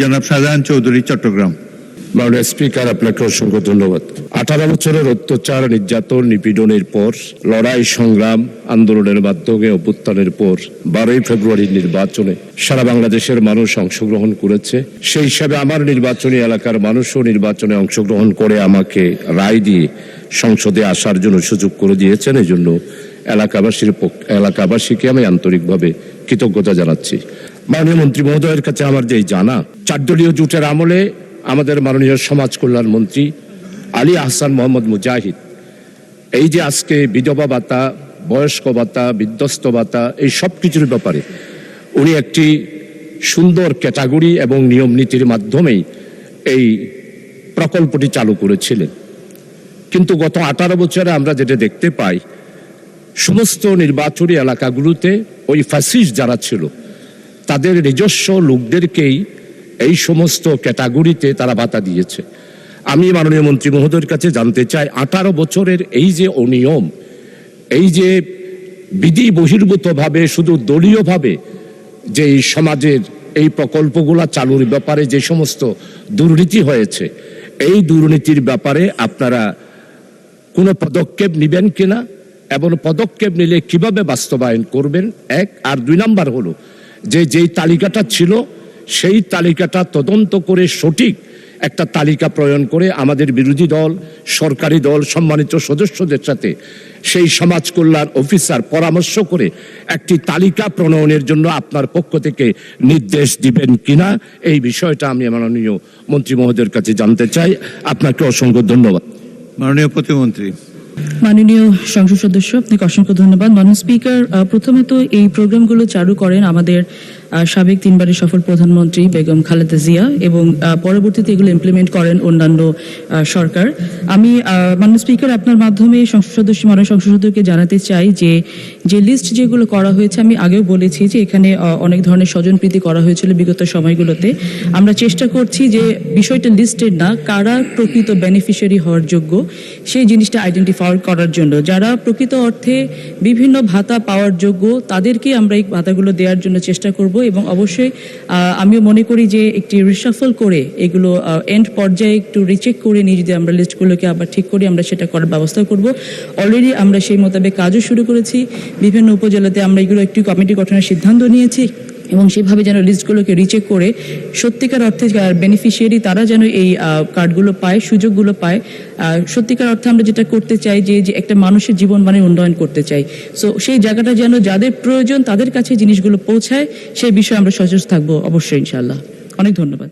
জনাব শাহজাহান চৌধুরী, চট্টগ্রাম। মাননীয় স্পিকার, আপনাকে অসংখ্য ধন্যবাদ। 18 বছরের অত্যাচার, নির্যাতন, নিপীড়নের পর, লড়াই, সংগ্রাম, আন্দোলনের মাধ্যমে অভ্যুত্থানের পর 12ই ফেব্রুয়ারির নির্বাচনে সারা বাংলাদেশের মানুষ অংশগ্রহণ করেছে। সেই হিসাবে আমার নির্বাচনী এলাকার মানুষও নির্বাচনে অংশগ্রহণ করে আমাকে রায় দিয়ে সংসদে আসার জন্য সুযোগ করে দিয়েছেন। এই জন্য এলাকাবাসীকে আমি আন্তরিকভাবে কৃতজ্ঞতা জানাচ্ছি। মাননীয় মন্ত্রী মহোদয়ের কাছে আমার যেই জানা, 4 দলীয় জোটের আমলে আমাদের মাননীয় সমাজ কল্যাণ মন্ত্রী আলী আহসান মোহাম্মদ মুজাহিদ এই যে আজকে বিধবা ভাতা, বয়স্ক ভাতা, বিধ্বস্ত ভাতা, এই সব কিছুর ব্যাপারে উনি একটি সুন্দর ক্যাটাগরি এবং নিয়ম নীতির মাধ্যমেই এই প্রকল্পটি চালু করেছিলেন। কিন্তু গত 18 বছরে আমরা যেটা দেখতে পাই, সমস্ত নির্বাচনী এলাকাগুলোতে ওই ফ্যাসিস্ট যারা ছিল তাদের নিজস্ব লোকদেরকেই এই সমস্ত ক্যাটাগরিতে তারা ভাতা দিয়েছে। আমি মাননীয় মন্ত্রী মহোদয়ের কাছে জানতে চাই, 18 বছরের এই যে অনিয়ম, এই যে বিধি বহির্ভূতভাবে শুধু দলীয়ভাবে যে এই সমাজের এই প্রকল্পগুলা চালুর ব্যাপারে যে সমস্ত দুর্নীতি হয়েছে, এই দুর্নীতির ব্যাপারে আপনারা কোনো পদক্ষেপ নেবেন কিনা এবং পদক্ষেপ নিলে কিভাবে বাস্তবায়ন করবেন, 1। আর 2 নাম্বার হলো যেই তালিকাটা ছিল সেই তালিকাটা তদন্ত করে সঠিক একটা তালিকা প্রণয়ন করে আমাদের বিরোধী দল, সরকারি দল, সম্মানিত সদস্যদের সাথে সেই সমাজ কল্যাণ অফিসার পরামর্শ করে একটি তালিকা প্রণয়নের জন্য আপনার পক্ষ থেকে নির্দেশ দিবেন কিনা, এই বিষয়টা আমি মাননীয় মন্ত্রী মহোদয়ের কাছে জানতে চাই। আপনাকে অসংখ্য ধন্যবাদ। মাননীয় প্রতিমন্ত্রী। মাননীয় সংসদ সদস্য, আপনাকে অসংখ্য ধন্যবাদ। মাননীয় স্পিকার, প্রথমে তো এই প্রোগ্রামগুলো চালু করেন আমাদের সাবেক 3বারের সফল প্রধানমন্ত্রী বেগম খালেদা জিয়া এবং পরবর্তীতে এগুলো ইমপ্লিমেন্ট করেন অন্যান্য সরকার। আমি মাননীয় স্পিকার আপনার মাধ্যমে মাননীয় সংসদ সদস্যকে জানাতে চাই যে লিস্ট যেগুলো করা হয়েছে, আমি আগেও বলেছি যে এখানে অনেক ধরনের স্বজনপ্রীতি করা হয়েছিল বিগত সময়গুলোতে। আমরা চেষ্টা করছি যে বিষয়টা লিস্টেড না, কারা প্রকৃত বেনিফিশিয়ারি হওয়ার যোগ্য সেই জিনিসটা আইডেন্টিফাই করার জন্য। যারা প্রকৃত অর্থে বিভিন্ন ভাতা পাওয়ার যোগ্য তাদেরকে আমরা এই ভাতাগুলো দেওয়ার জন্য চেষ্টা করব এবং অবশ্যই আমিও মনে করি যে একটি রিশাফল করে এগুলো এন্ড পর্যায়ে একটু রিচেক করে নিয়ে যদি আমরা লিস্টগুলোকে আবার ঠিক করি, আমরা সেটা করার ব্যবস্থা করব। অলরেডি আমরা সেই মোতাবেক কাজও শুরু করেছি। বিভিন্ন উপজেলাতে আমরা এগুলো একটি কমিটি গঠনের সিদ্ধান্ত নিয়েছি এবং সেভাবে যেন লিস্টগুলোকে রিচেক করে সত্যিকার অর্থে বেনিফিশিয়ারি তারা যেন এই কার্ডগুলো পায়, সুযোগগুলো পায়। সত্যিকার অর্থে আমরা যেটা করতে চাই যে একটা মানুষের জীবন মানের উন্নয়ন করতে চাই। সো সেই জায়গাটা যেন যাদের প্রয়োজন তাদের কাছে জিনিসগুলো পৌঁছায়, সেই বিষয়ে আমরা সচেতন থাকবো অবশ্যই, ইনশাআল্লাহ। অনেক ধন্যবাদ।